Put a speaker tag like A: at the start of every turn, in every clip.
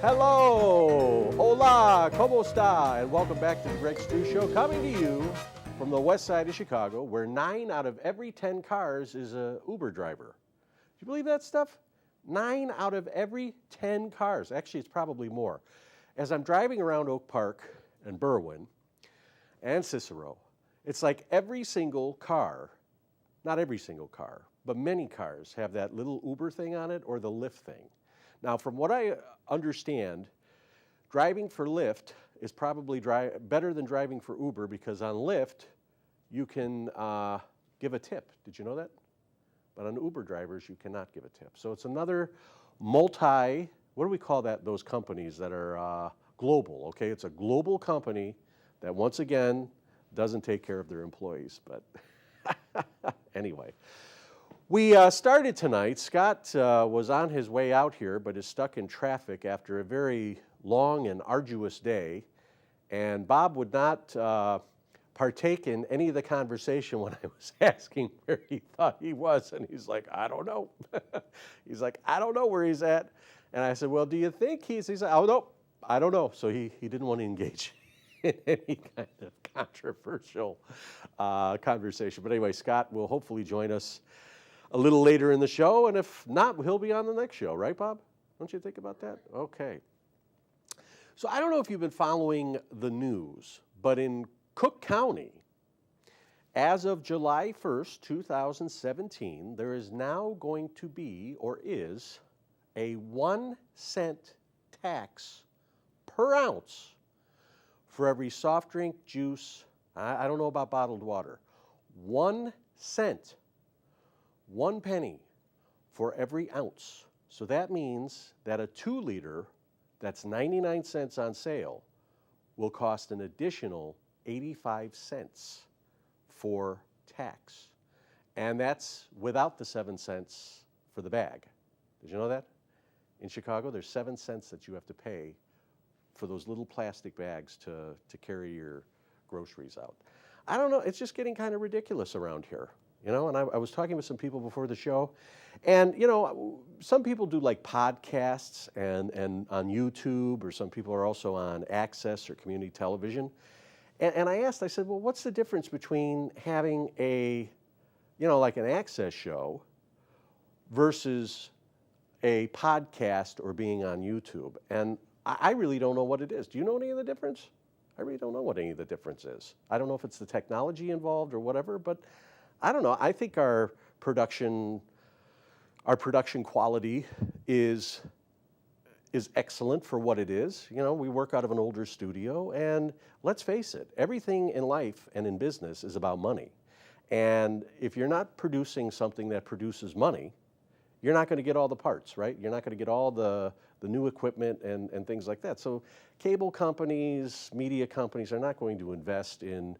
A: Hello, hola, ¿cómo está? And welcome back to the Greg Struss Show, coming to you from the west side of Chicago, where 9 out of every 10 cars is a Uber driver. Do you believe that stuff? 9 out of every 10 cars. Actually, it's probably more. As I'm driving around Oak Park and Berwyn and Cicero, it's like every single car, not every single car, but many cars have that little Uber thing on it or the Lyft thing. Now, from what I understand, driving for Lyft is probably better than driving for Uber, because on Lyft, you can give a tip. Did you know that? But on Uber drivers, you cannot give a tip. So it's another what do we call that, those companies that are global, okay? It's a global company that, once again, doesn't take care of their employees. But anyway. We started tonight. Scott was on his way out here, but is stuck in traffic after a very long and arduous day. And Bob would not partake in any of the conversation when I was asking where he thought he was. And he's like, I don't know. He's like, I don't know where he's at. And I said, well, do you think he's like, oh, no, I don't know. So he didn't want to engage in any kind of controversial conversation. But anyway, Scott will hopefully join us a little later in the show, and if not, he'll be on the next show, right, Bob? Don't you think about that? Okay. So I don't know if you've been following the news, but in Cook County, as of July 1st, 2017, there is now going to be, or is, a 1 cent tax per ounce for every soft drink, juice, I don't know about bottled water, 1 cent. 1 penny for every ounce. So that means that a 2-liter that's 99 cents on sale will cost an additional 85 cents for tax. And that's without the 7 cents for the bag. Did you know that? In Chicago, there's 7 cents that you have to pay for those little plastic bags to carry your groceries out. I don't know, it's just getting kind of ridiculous around here. You know, and I was talking with some people before the show, and, you know, some people do like podcasts and on YouTube, or some people are also on Access or community television. And I said, well, what's the difference between having like an Access show versus a podcast or being on YouTube? And I really don't know what it is. Do you know any of the difference? I really don't know what any of the difference is. I don't know if it's the technology involved or whatever, but I don't know. I think our production quality is excellent for what it is. You know, we work out of an older studio, and let's face it, everything in life and in business is about money. And if you're not producing something that produces money, you're not going to get all the parts, right? You're not going to get all the new equipment and things like that. So cable companies, media companies are not going to invest in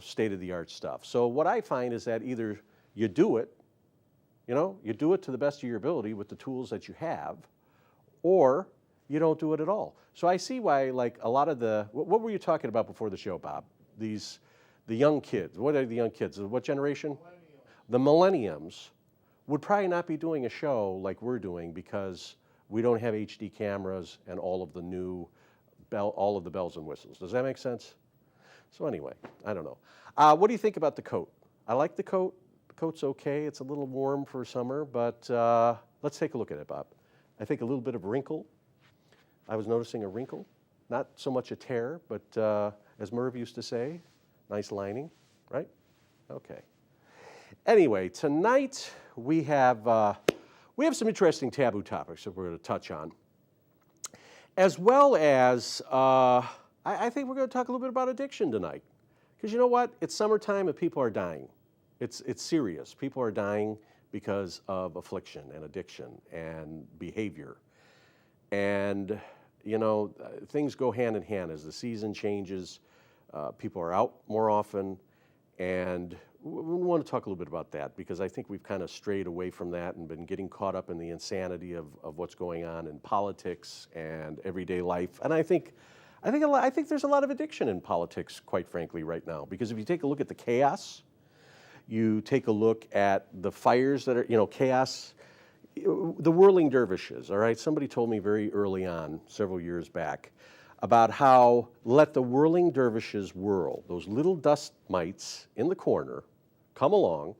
A: state-of-the-art stuff. So what I find is that either you do it to the best of your ability with the tools that you have, or you don't do it at all. So I see why, like, a lot of what were you talking about before the show, Bob? The young kids. What are the young kids? What generation? Millennials. The millenniums would probably not be doing a show like we're doing, because we don't have HD cameras and all of the bells and whistles. Does that make sense? So anyway, I don't know. What do you think about the coat? I like the coat. The coat's okay. It's a little warm for summer, but let's take a look at it, Bob. I think a little bit of wrinkle. I was noticing a wrinkle. Not so much a tear, but as Merv used to say, nice lining, right? Okay. Anyway, tonight we have some interesting taboo topics that we're going to touch on, as well as I think we're going to talk a little bit about addiction tonight. Because you know what? It's summertime and people are dying. It's serious. People are dying because of affliction and addiction and behavior. And, things go hand in hand. As the season changes, people are out more often. And we want to talk a little bit about that, because I think we've kind of strayed away from that and been getting caught up in the insanity of what's going on in politics and everyday life. And I think there's a lot of addiction in politics, quite frankly, right now. Because if you take a look at the chaos, you take a look at the fires that are, chaos the whirling dervishes, all right? Somebody told me very early on, several years back, about how let the whirling dervishes whirl. Those little dust mites in the corner come along,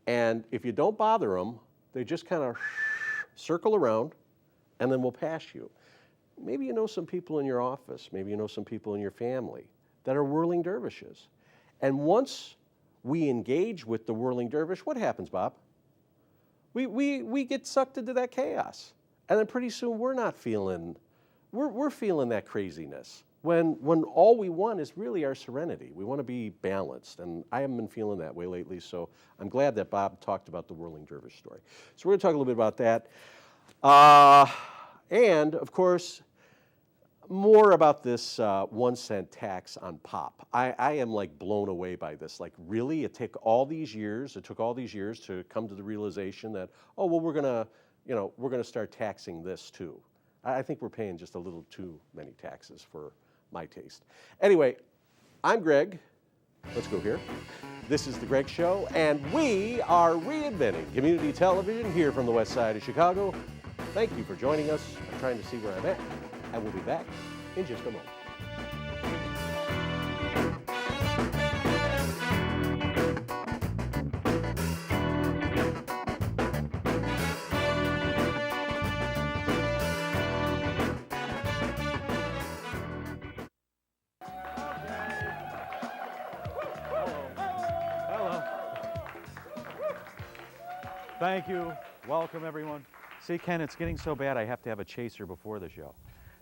A: and if you don't bother them, they just kind of circle around and then will pass you. Maybe you know some people in your office, maybe you know some people in your family that are whirling dervishes. And once we engage with the whirling dervish, what happens, Bob? We get sucked into that chaos. And then pretty soon we're feeling that craziness when all we want is really our serenity. We want to be balanced, and I haven't been feeling that way lately, so I'm glad that Bob talked about the whirling dervish story. So we're going to talk a little bit about that. And, of course, more about this 1 cent tax on pop. I am like blown away by this. Like, really? It took all these years to come to the realization that, oh, well, we're gonna start taxing this too. I think we're paying just a little too many taxes for my taste. Anyway, I'm Greg. Let's go here. This is The Greg Show, and we are reinventing community television here from the west side of Chicago. Thank you for joining us. I'm trying to see where I'm at, and we'll be back in just a moment.
B: Thank you. Welcome, everyone. See, Ken, it's getting so bad I have to have a chaser before the show.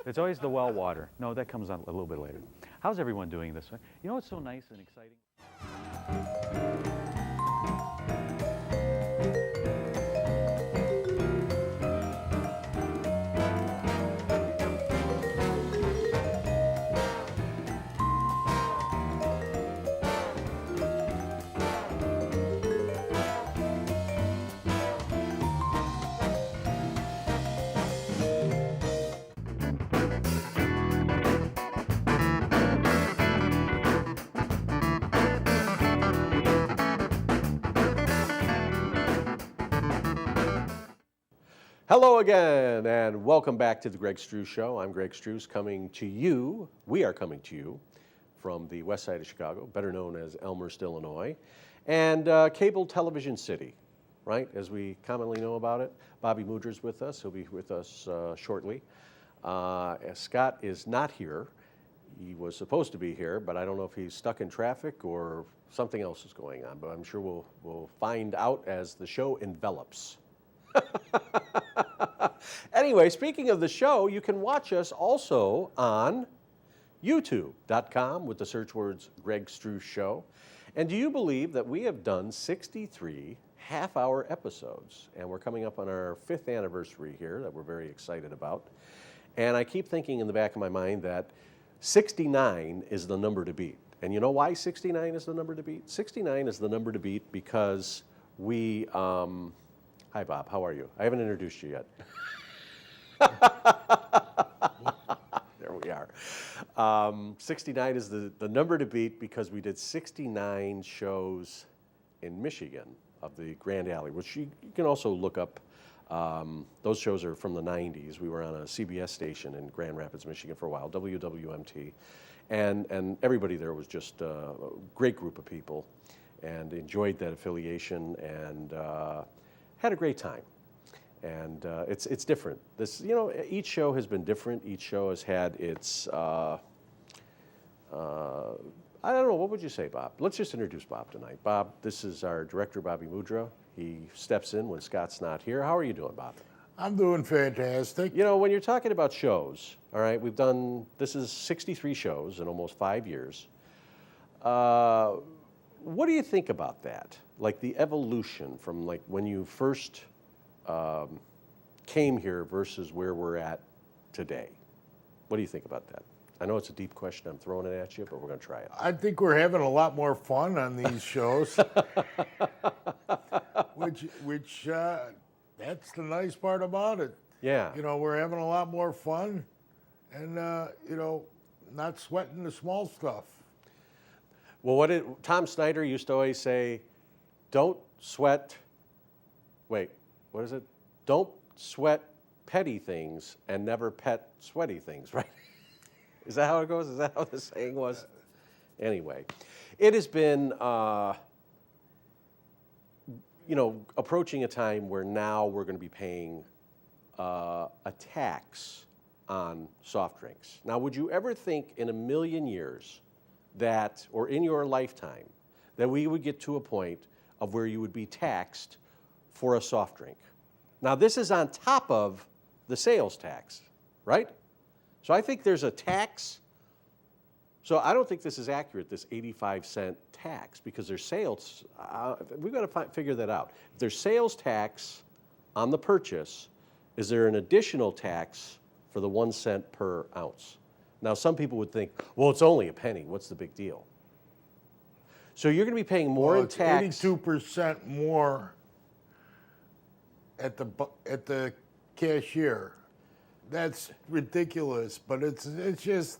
B: It's always the well water. No, that comes on a little bit later. How's everyone doing this way? You know what's so nice and exciting?
A: Hello again, and welcome back to the Greg Struss Show. I'm Greg Struss, coming to you. We are coming to you from the west side of Chicago, better known as Elmhurst, Illinois, and Cable Television City, right, as we commonly know about it. Bobby Mudra's with us. He'll be with us shortly. Scott is not here. He was supposed to be here, but I don't know if he's stuck in traffic or something else is going on, but I'm sure we'll find out as the show envelops. Anyway, speaking of the show, you can watch us also on youtube.com with the search words Greg Struss Show. And do you believe that we have done 63 half-hour episodes? And we're coming up on our 5th anniversary here that we're very excited about. And I keep thinking in the back of my mind that 69 is the number to beat. And you know why 69 is the number to beat? 69 is the number to beat because we... Hi, Bob. How are you? I haven't introduced you yet. There we are. 69 is the number to beat because we did 69 shows in Michigan of the Grand Alley, which you can also look up. Those shows are from the 90s. We were on a CBS station in Grand Rapids, Michigan for a while, WWMT. And everybody there was just a great group of people and enjoyed that affiliation and had a great time. And it's different. This, each show has been different. Each show has had its, I don't know, what would you say, Bob? Let's just introduce Bob tonight. Bob, this is our director, Bobby Mudra. He steps in when Scott's not here. How are you doing, Bob?
C: I'm doing fantastic.
A: You know, when you're talking about shows, all right, this is 63 shows in almost 5 years. What do you think about that? Like the evolution from like when you first came here versus where we're at today. What do you think about that? I know it's a deep question. I'm throwing it at you, but we're going to try it.
C: I think we're having a lot more fun on these shows, which that's the nice part about it.
A: Yeah.
C: We're having a lot more fun, and not sweating the small stuff.
A: Well, Tom Snyder used to always say, don't sweat. Wait, what is it? don't sweat petty things and never pet sweaty things, right? Is that how it goes? Is that how the saying was? Anyway, it has been, approaching a time where now we're going to be paying a tax on soft drinks. Now, would you ever think in a million years that, or in your lifetime, that we would get to a point of where you would be taxed for a soft drink? Now, this is on top of the sales tax, right? So I think there's a tax. So I don't think this is accurate, this 85-cent tax, because there's sales. We've got to figure that out. If there's sales tax on the purchase, is there an additional tax for the 1 cent per ounce? Now, some people would think, well, it's only a penny. What's the big deal? So you're going to be paying more in tax.
C: 82% more at the cashier. That's ridiculous, but it's just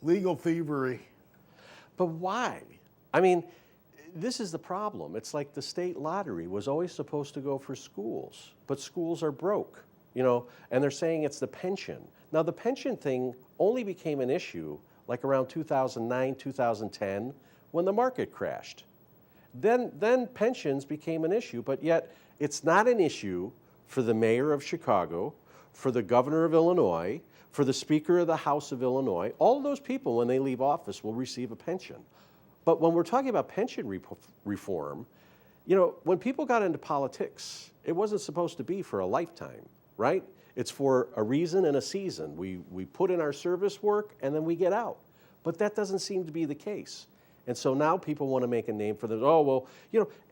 C: legal thievery.
A: But why? I mean, this is the problem. It's like the state lottery was always supposed to go for schools, but schools are broke, and they're saying it's the pension. Now, the pension thing only became an issue like around 2009, 2010, when the market crashed. Then pensions became an issue, but yet it's not an issue for the mayor of Chicago, for the governor of Illinois, for the Speaker of the House of Illinois. All of those people, when they leave office, will receive a pension. But when we're talking about pension reform, when people got into politics, it wasn't supposed to be for a lifetime, right? It's for a reason and a season. We put in our service work and then we get out. But that doesn't seem to be the case. And so now people want to make a name for them. Oh, well,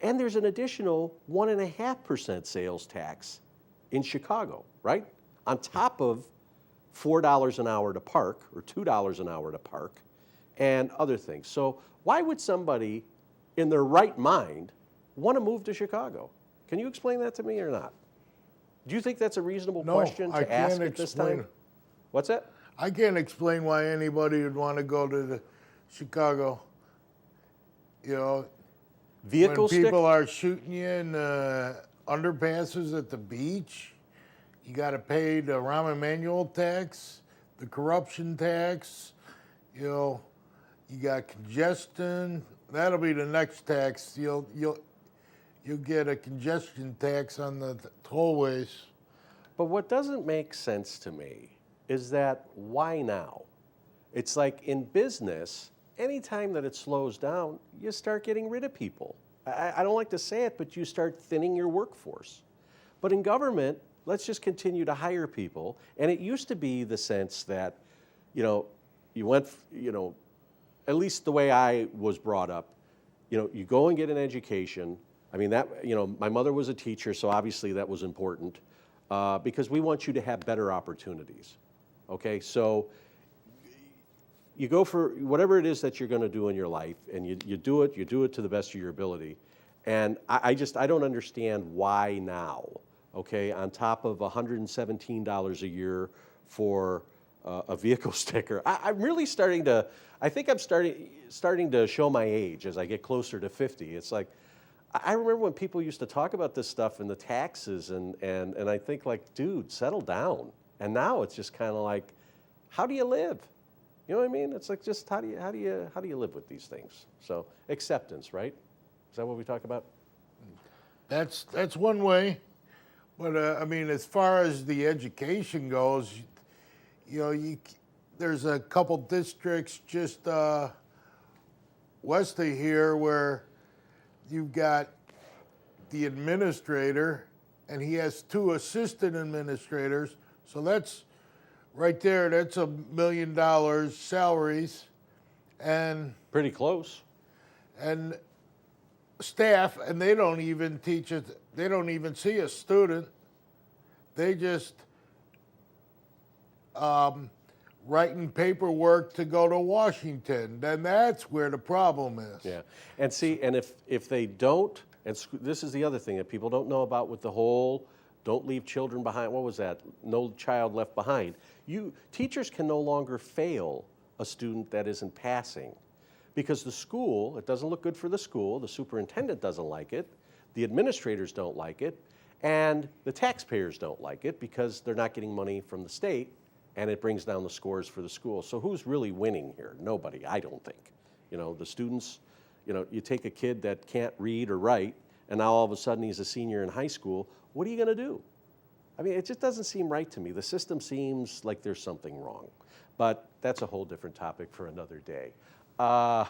A: and there's an additional 1.5% sales tax in Chicago, right? On top of $4 an hour to park, or $2 an hour to park, and other things. So why would somebody in their right mind want to move to Chicago? Can you explain that to me or not? Do you think that's a reasonable question to ask at this time? What's that?
C: I can't explain why anybody would want to go to Chicago.
A: Vehicle
C: when people are shooting you in underpasses at the beach, you got to pay the Rahm Emanuel tax, the corruption tax. You got congestion. That'll be the next tax. You'll get a congestion tax on the tollways.
A: But what doesn't make sense to me is that why now? It's like in business, anytime that it slows down, you start getting rid of people. I don't like to say it, but you start thinning your workforce. But in government, let's just continue to hire people. And it used to be the sense that, you went, at least the way I was brought up, you go and get an education. I mean, my mother was a teacher, so obviously that was important because we want you to have better opportunities. Okay, so you go for whatever it is that you're going to do in your life, and you do it to the best of your ability. And I don't understand why now, okay, on top of $117 a year for a vehicle sticker. I'm really starting to show my age as I get closer to 50. It's like, I remember when people used to talk about this stuff and the taxes, and I think like, dude, settle down. And now it's just kind of like, how do you live? You know what I mean? It's like, just how do you live with these things? So acceptance, right? Is that what we talk about?
C: That's one way. But I mean, as far as the education goes, there's a couple districts just west of here where you've got the administrator, and he has 2 assistant administrators. So that's right there. That's $1 million salaries, and
A: Pretty close.
C: And staff, and they don't even teach it. They don't even see a student. They just writing paperwork to go to Washington. Then that's where the problem is.
A: Yeah, and see, and if they don't, and this is the other thing that people don't know about with the whole don't leave children behind. What was that? No child left behind. Teachers can no longer fail a student that isn't passing, because the school, it doesn't look good for the school. The superintendent doesn't like it. The administrators don't like it. And the taxpayers don't like it because they're not getting money from the state, and it brings down the scores for the school. So who's really winning here? Nobody, I don't think. You know, the students, you know, you take a kid that can't read or write, and now all of a sudden he's a senior in high school. What are you going to do? I mean, it just doesn't seem right to me. The system seems like there's something wrong. But that's a whole different topic for another day. I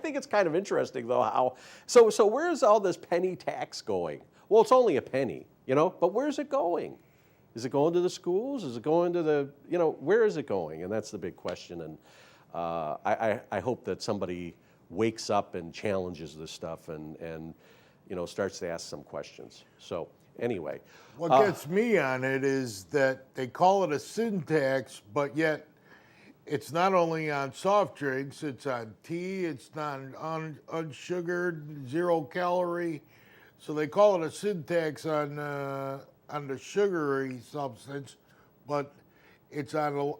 A: think it's kind of interesting, though, how, so where's all this penny tax going? Well, it's only a penny, you know, but where's it going? Is it going to the schools? Is it going to the, you know, where is it going? And that's the big question. And I hope that somebody wakes up and challenges this stuff and you know, starts to ask some questions. So anyway.
C: What gets me on it is that they call it a sin tax, but yet it's not only on soft drinks, it's on tea, it's on unsugared, 0 calorie. So they call it a sin tax on the sugary substance, but it's on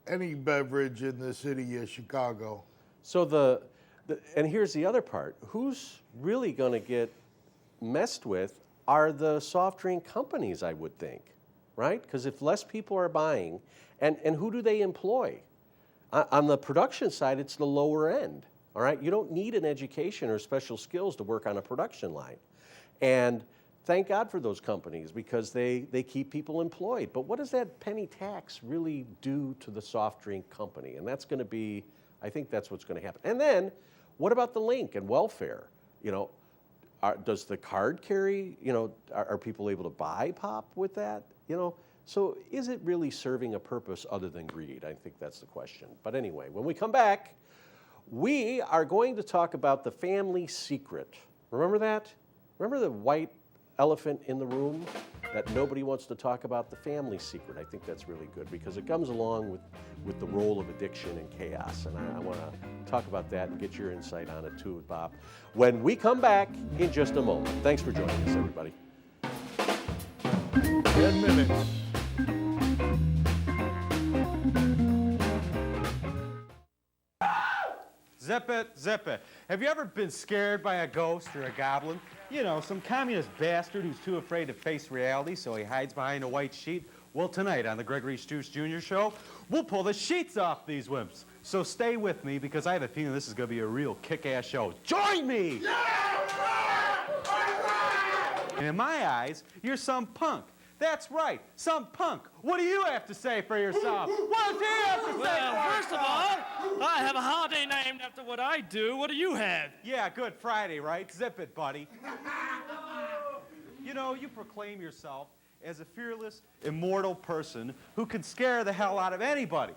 C: any beverage in the city of Chicago.
A: So and here's the other part. Who's really going to get messed with are the soft drink companies, I would think, right? Because if less people are buying, and who do they employ? On the production side, it's the lower end, all right? You don't need an education or special skills to work on a production line. And thank God for those companies because they keep people employed. But what does that penny tax really do to the soft drink company? And that's going to be, I think that's what's going to happen. And then, what about the link and welfare? You know, does the card carry, you know, are people able to buy pop with that? You know, so is it really serving a purpose other than greed? I think that's the question. But anyway, when we come back, we are going to talk about the family secret. Remember that? Remember the white elephant in the room that nobody wants to talk about? The family secret. I think that's really good because it comes along with the role of addiction and chaos. And I want to talk about that and get your insight on it too, Bob, when we come back in just a moment. Thanks for joining us, everybody.
C: 10 minutes.
D: Zip it, zip it. Have you ever been scared by a ghost or a goblin? You know, some communist bastard who's too afraid to face reality, so he hides behind a white sheet. Well, tonight on the Gregory Struss Jr. Show, we'll pull the sheets off these wimps. So stay with me because I have a feeling this is going to be a real kick-ass show. Join me! And in my eyes, you're some punk. That's right, some punk. What do you have to say for yourself? What does he have to say for
E: Well, first of
D: himself?
E: all, I have a holiday named after what I do. What do you have?
D: Yeah, Good Friday, right? Zip it, buddy. You know, you proclaim yourself as a fearless, immortal person who can scare the hell out of anybody.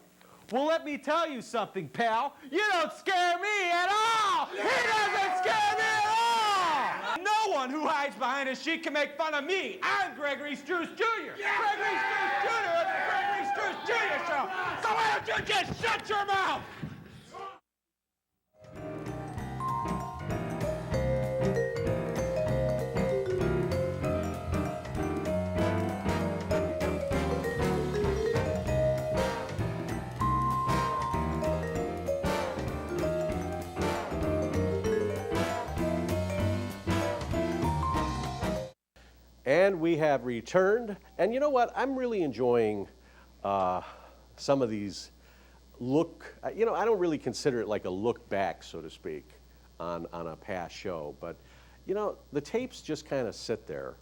D: Well, let me tell you something, pal. You don't scare me at all! He doesn't scare me at all! No one who hides behind a sheet can make fun of me. I'm Gregory Struss Jr. Gregory Struss Jr. at the Gregory Struss Jr. Show. So why don't you just shut your mouth?
A: And we have returned. And you know what? I'm really enjoying some of these you know, I don't really consider it like a look back, so to speak, on a past show. But, you know, the tapes just kind of sit there.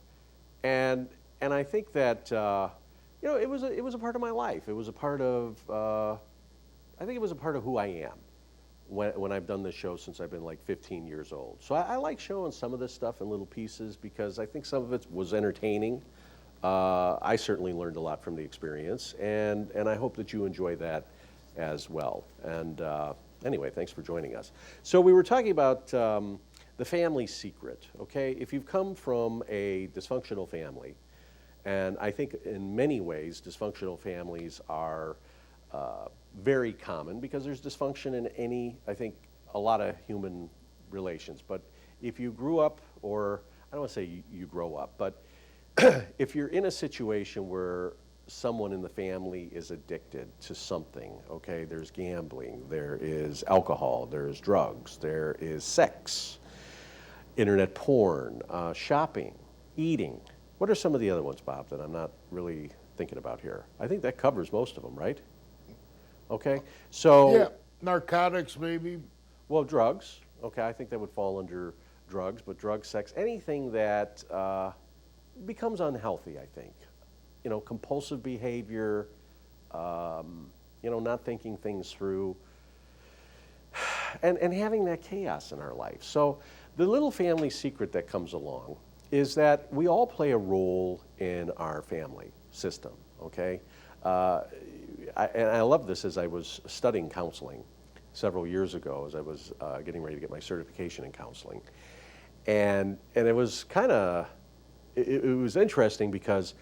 A: And I think that, you know, it was a part of my life. It was a part of, I think it was a part of who I am when I've done this show since I've been like 15 years old. So I like showing some of this stuff in little pieces because I think some of it was entertaining. I certainly learned a lot from the experience, and I hope that you enjoy that as well. And anyway, thanks for joining us. So we were talking about the family secret, okay? If you've come from a dysfunctional family, and I think in many ways dysfunctional families are very common because there's dysfunction in a lot of human relations. But if you grew up, or I don't want to say you grow up, but if you're in a situation where someone in the family is addicted to something, okay, there's gambling, there is alcohol, there's drugs, there is sex, internet porn, shopping, eating. What are some of the other ones, Bob, that I'm not really thinking about here? I think that covers most of them, right? Okay, so,
C: Yeah, narcotics maybe.
A: well, drugs. Okay, I think that would fall under drugs, but drugs, sex, anything that becomes unhealthy, I think. You know, compulsive behavior, not thinking things through, and having that chaos in our life. So the little family secret that comes along is that we all play a role in our family system, okay? And I love this as I was studying counseling several years ago as I was getting ready to get my certification in counseling. And it was kind of, it was interesting because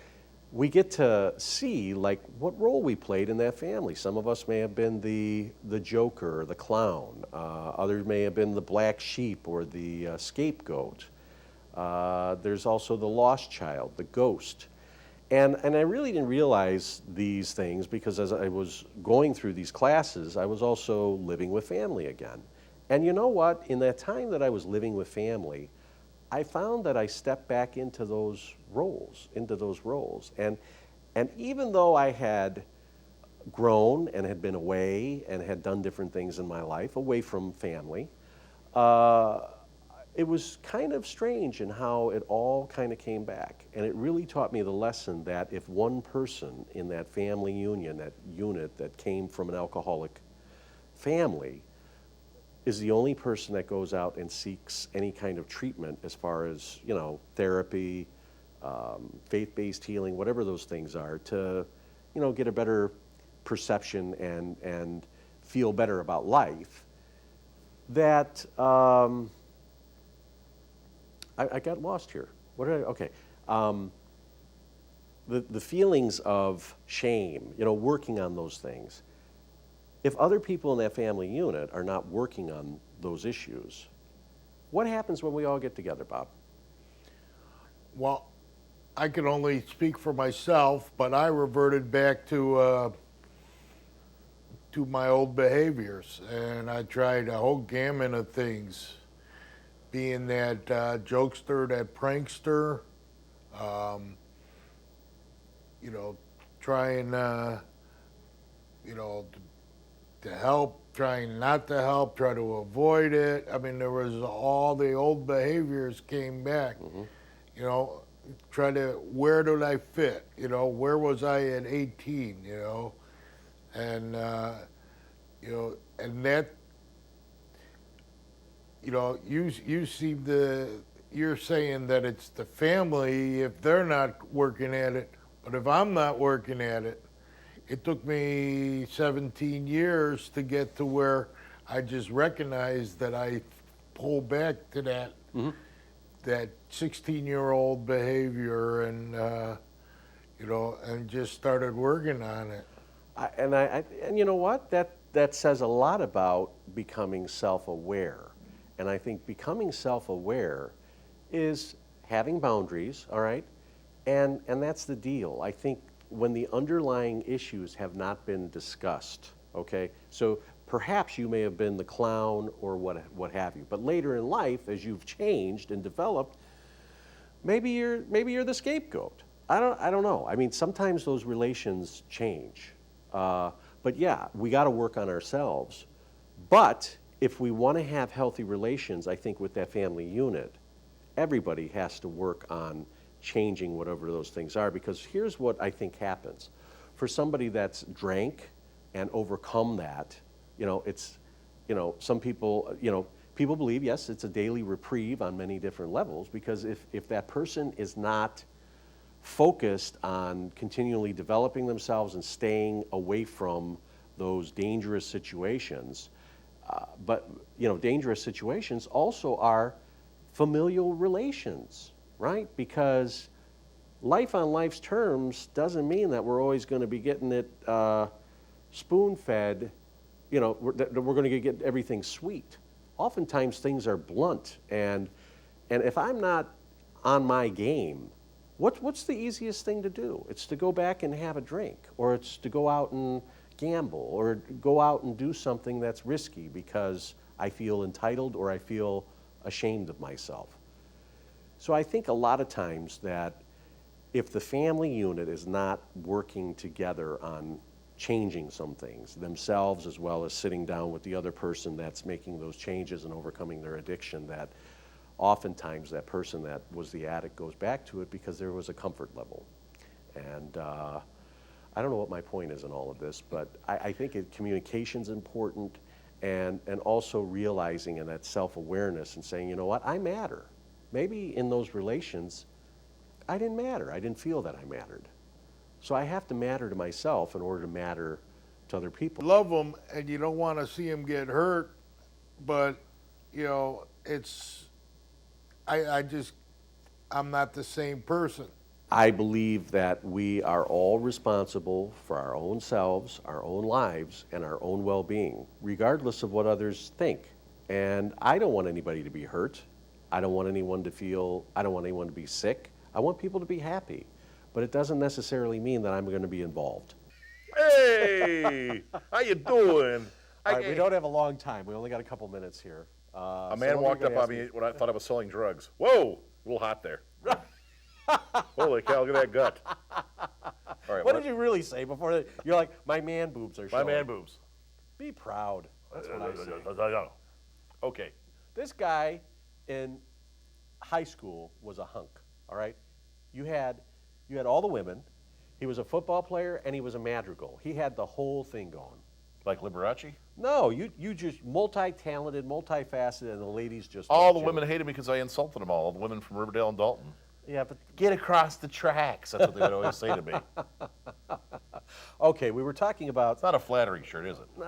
A: we get to see like what role we played in that family. Some of us may have been the joker or the clown. Others may have been the black sheep or the scapegoat. There's also the lost child, the ghost. And I really didn't realize these things because as I was going through these classes, I was also living with family again. And you know what? In that time that I was living with family, I found that I stepped back into those roles. And even though I had grown and had been away and had done different things in my life, away from family, it was kind of strange in how it all kind of came back. And it really taught me the lesson that if one person in that family union, that unit that came from an alcoholic family, is the only person that goes out and seeks any kind of treatment as far as, therapy, faith-based healing, whatever those things are, to, get a better perception and feel better about life, that I got lost here. What did okay. The feelings of shame, working on those things. If other people in that family unit are not working on those issues, what happens when we all get together, Bob?
C: Well, I can only speak for myself, but I reverted back to my old behaviors, and I tried a whole gamut of things. Being that jokester, that prankster, trying, to help, trying not to help, try to avoid it. I mean, there was all the old behaviors came back. Try to, where did I fit? Where was I at 18? And and that. You seem to, you're saying that it's the family if they're not working at it, but if I'm not working at it, it took me 17 years to get to where I just recognized that I pull back to that, that 16-year-old behavior and, and just started working on it.
A: And you know what? That says a lot about becoming self-aware. And I think becoming self-aware is having boundaries, all right? And that's the deal. I think when the underlying issues have not been discussed, okay? So perhaps you may have been the clown or what have you. But later in life, as you've changed and developed, maybe you're the scapegoat. I don't know. I mean, sometimes those relations change. But yeah, we got to work on ourselves. But if we want to have healthy relations, I think with that family unit, everybody has to work on changing whatever those things are, because here's what I think happens. For somebody that's drank and overcome that, it's, some people, people believe, yes, it's a daily reprieve on many different levels, because if that person is not focused on continually developing themselves and staying away from those dangerous situations, but dangerous situations also are familial relations, right? Because life on life's terms doesn't mean that we're always going to be getting it spoon-fed, that we're going to get everything sweet. Oftentimes things are blunt, and if I'm not on my game, what's the easiest thing to do? It's to go back and have a drink, or it's to go out and gamble, or go out and do something that's risky because I feel entitled or I feel ashamed of myself. So I think a lot of times that if the family unit is not working together on changing some things themselves, as well as sitting down with the other person that's making those changes and overcoming their addiction, that oftentimes that person that was the addict goes back to it because there was a comfort level. And I don't know what my point is in all of this, but I think communication's important, and also realizing and that self-awareness and saying, you know what, I matter. Maybe in those relations, I didn't matter. I didn't feel that I mattered. So I have to matter to myself in order to matter to other people.
C: Love them, and you don't want to see them get hurt, but I'm not the same person.
A: I believe that we are all responsible for our own selves, our own lives, and our own well-being, regardless of what others think. And I don't want anybody to be hurt. I don't want anyone to be sick. I want people to be happy. But it doesn't necessarily mean that I'm going to be involved.
F: Hey, how you doing?
A: All right, we don't have a long time. We only got a couple minutes here.
F: A man walked up on me when I thought I was selling drugs. Whoa, a little hot there. Holy cow, look at that gut. All right,
A: What did you really say before that? You're like, my man boobs are
F: my
A: showing.
F: man boobs.
A: Be proud. That's what I say.
F: Okay.
A: This guy in high school was a hunk, all right? You had all the women. He was a football player, and he was a madrigal. He had the whole thing going.
F: Like Liberace?
A: No, you just multi-talented, multifaceted, and the ladies just
F: All the
A: loved you.
F: women hated me because I insulted them all the women from Riverdale and Dalton.
A: Yeah, but
F: Get across the tracks, that's what they would always say to me.
A: okay, we were talking about.
F: It's not a flattering shirt, is it?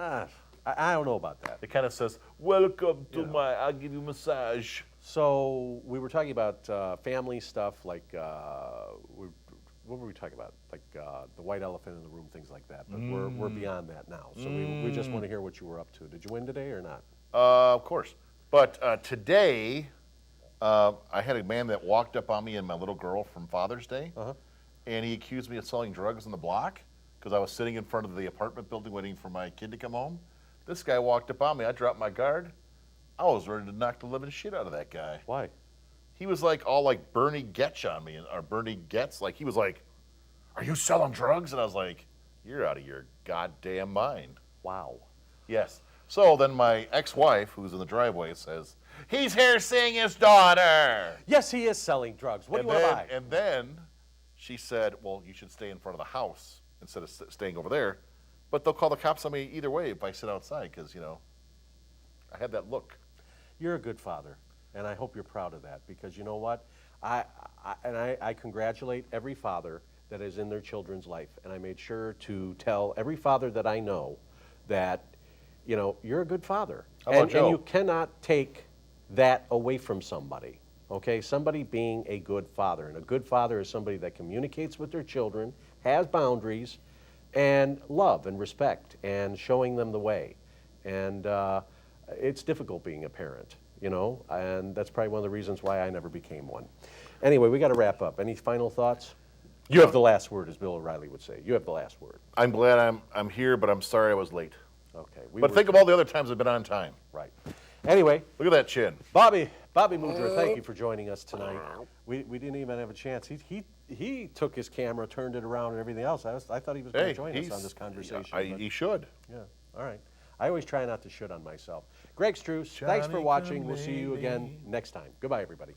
A: I don't know about that.
F: It kind of says, welcome to I'll give you a massage.
A: So we were talking about family stuff, like what were we talking about? Like the white elephant in the room, things like that. But we're beyond that now. So we just want to hear what you were up to. Did you win today or not?
F: Of course. But today, I had a man that walked up on me and my little girl from Father's Day, and he accused me of selling drugs on the block because I was sitting in front of the apartment building waiting for my kid to come home. This guy walked up on me. I dropped my guard. I was ready to knock the living shit out of that guy.
A: Why?
F: He was like all like Bernie Getch on me, or Bernie Getz. Like he was like, "Are you selling drugs?" And I was like, "You're out of your goddamn mind."
A: Wow.
F: Yes. So then my ex-wife, who's in the driveway, says, "He's here seeing his daughter."
A: Yes, he is selling drugs. What do you want to buy?
F: And then she said, "Well, you should stay in front of the house instead of staying over there. But they'll call the cops on me either way if I sit outside because, I had that look."
A: You're a good father, and I hope you're proud of that, because you know what? I congratulate every father that is in their children's life, and I made sure to tell every father that I know that, you're a good father.
F: How about Joe?
A: And you cannot take that away from somebody, okay? Somebody being a good father, and a good father is somebody that communicates with their children, has boundaries, and love and respect, and showing them the way. And it's difficult being a parent, and that's probably one of the reasons why I never became one. Anyway, we got to wrap up. Any final thoughts? You have the last word, as Bill O'Reilly would say. You have the last word.
F: I'm glad I'm here, but I'm sorry I was late.
A: Okay.
F: But think of all the other times I've been on time.
A: Right. Anyway,
F: Look at that chin.
A: Bobby Mudra, thank you for joining us tonight. We didn't even have a chance. He took his camera, turned it around, and everything else. I thought he was going to join us on this conversation. but-
F: He should.
A: Yeah, all right. I always try not to shit on myself. Greg Struss, thanks for
F: Johnny
A: watching.
F: come
A: We'll see you again
F: lately.
A: next time. Goodbye, everybody.